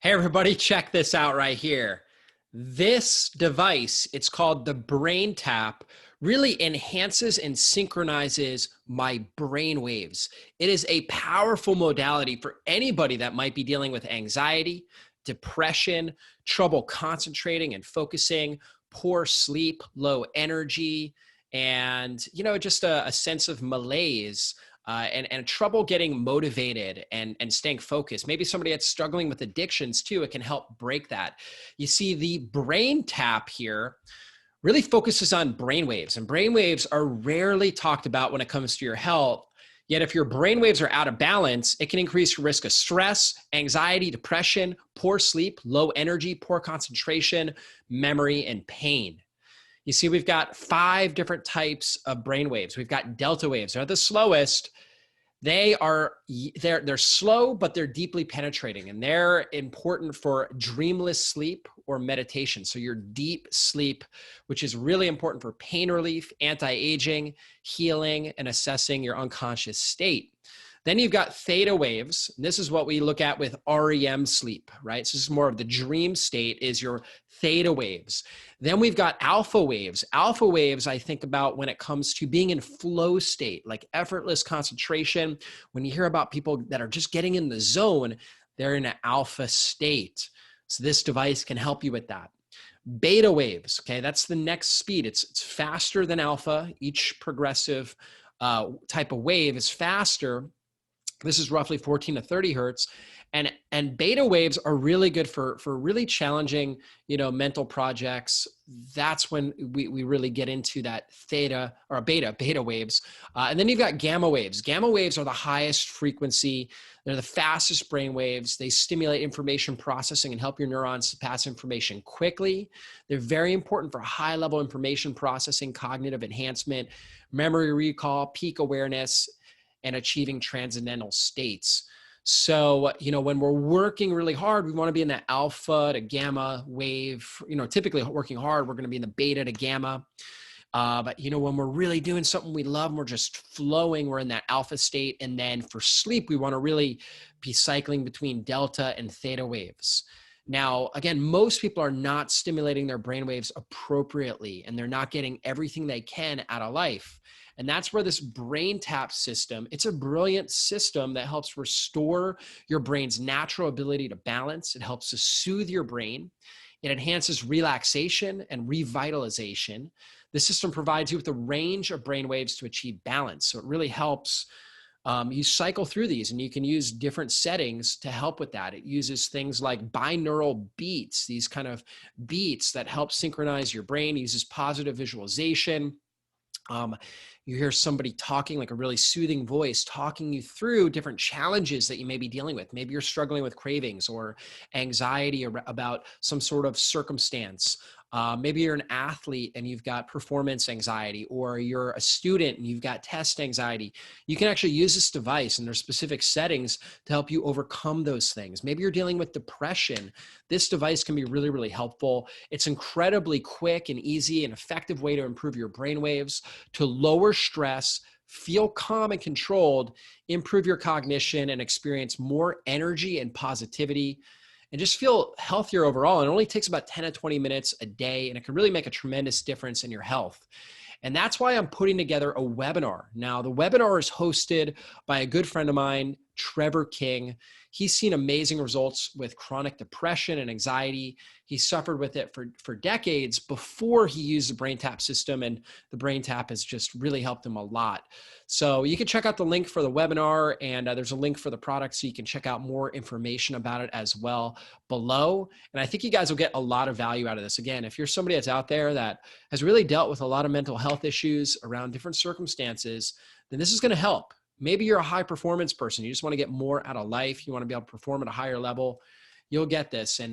Hey everybody, check this out right here. This device, it's called the Brain Tap, really enhances and synchronizes my brain waves. It is a powerful modality for anybody that might be dealing with anxiety, depression, trouble concentrating and focusing, poor sleep, low energy, and just a sense of malaise and trouble getting motivated and staying focused. Maybe somebody that's struggling with addictions too, it can help break that. You see, the brain tap here really focuses on brainwaves, and brainwaves are rarely talked about when it comes to your health. Yet, if your brainwaves are out of balance, it can increase your risk of stress, anxiety, depression, poor sleep, low energy, poor concentration, memory, and pain. You see, we've got 5 different types of brainwaves. We've got delta waves, they're the slowest. They're slow, but they're deeply penetrating, and they're important for dreamless sleep or meditation. So your deep sleep, which is really important for pain relief, anti-aging, healing, and assessing your unconscious state. Then you've got theta waves. This is what we look at with REM sleep, right? So this is more of the dream state, is your theta waves. Then we've got alpha waves. Alpha waves, I think about when it comes to being in flow state, like effortless concentration. When you hear about people that are just getting in the zone, they're in an alpha state. So this device can help you with that. Beta waves, okay, that's the next speed. It's faster than alpha. Each progressive type of wave is faster. This is roughly 14 to 30 hertz. And beta waves are really good for really challenging, mental projects. That's when we really get into that theta or beta waves. And then you've got gamma waves. Gamma waves are the highest frequency. They're the fastest brain waves. They stimulate information processing and help your neurons to pass information quickly. They're very important for high level information processing, cognitive enhancement, memory recall, peak awareness, and achieving transcendental states. So, when we're working really hard, we want to be in that alpha to gamma wave. Typically working hard, we're going to be in the beta to gamma. But when we're really doing something we love and we're just flowing, we're in that alpha state. And then for sleep, we want to really be cycling between delta and theta waves. Now, again, most people are not stimulating their brainwaves appropriately, and they're not getting everything they can out of life. And that's where this brain tap system, it's a brilliant system that helps restore your brain's natural ability to balance. It helps to soothe your brain. It enhances relaxation and revitalization. The system provides you with a range of brain waves to achieve balance. So it really helps. You cycle through these, and you can use different settings to help with that. It uses things like binaural beats, these kind of beats that help synchronize your brain. It uses positive visualization. You hear somebody talking, like a really soothing voice, talking you through different challenges that you may be dealing with. Maybe you're struggling with cravings or anxiety about some sort of circumstance. Maybe you're an athlete and you've got performance anxiety, or you're a student and you've got test anxiety. You can actually use this device, and there's specific settings to help you overcome those things. Maybe you're dealing with depression. This device can be really, really helpful. It's incredibly quick and easy and effective way to improve your brain waves, to lower stress, feel calm and controlled, improve your cognition, and experience more energy and positivity, and just feel healthier overall. It only takes about 10 to 20 minutes a day, and it can really make a tremendous difference in your health. And that's why I'm putting together a webinar. Now, the webinar is hosted by a good friend of mine, Trevor King. He's seen amazing results with chronic depression and anxiety. He suffered with it for decades before he used the Brain Tap system, and the Brain Tap has just really helped him a lot. So you can check out the link for the webinar, and there's a link for the product, so you can check out more information about it as well below. And I think you guys will get a lot of value out of this. Again, if you're somebody that's out there that has really dealt with a lot of mental health issues around different circumstances, then this is going to help. Maybe you're a high performance person. You just want to get more out of life. You want to be able to perform at a higher level. You'll get this, and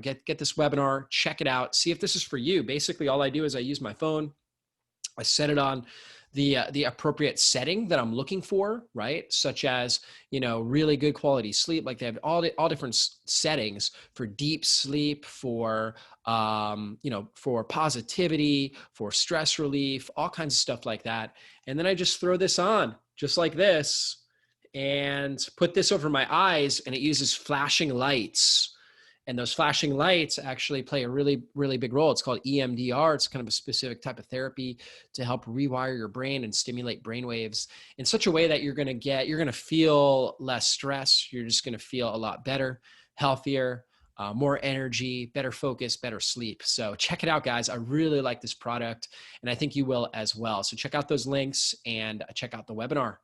get this webinar, check it out, see if this is for you. Basically, all I do is I use my phone. I set it on the appropriate setting that I'm looking for, right? Such as, really good quality sleep. Like they have all different settings for deep sleep, for, for positivity, for stress relief, all kinds of stuff like that. And then I just throw this on just like this and put this over my eyes, and it uses flashing lights. And those flashing lights actually play a really, really big role. It's called EMDR. It's kind of a specific type of therapy to help rewire your brain and stimulate brain waves in such a way that you're going to feel less stress. You're just going to feel a lot better, healthier, more energy, better focus, better sleep. So check it out, guys. I really like this product, and I think you will as well. So check out those links and check out the webinar.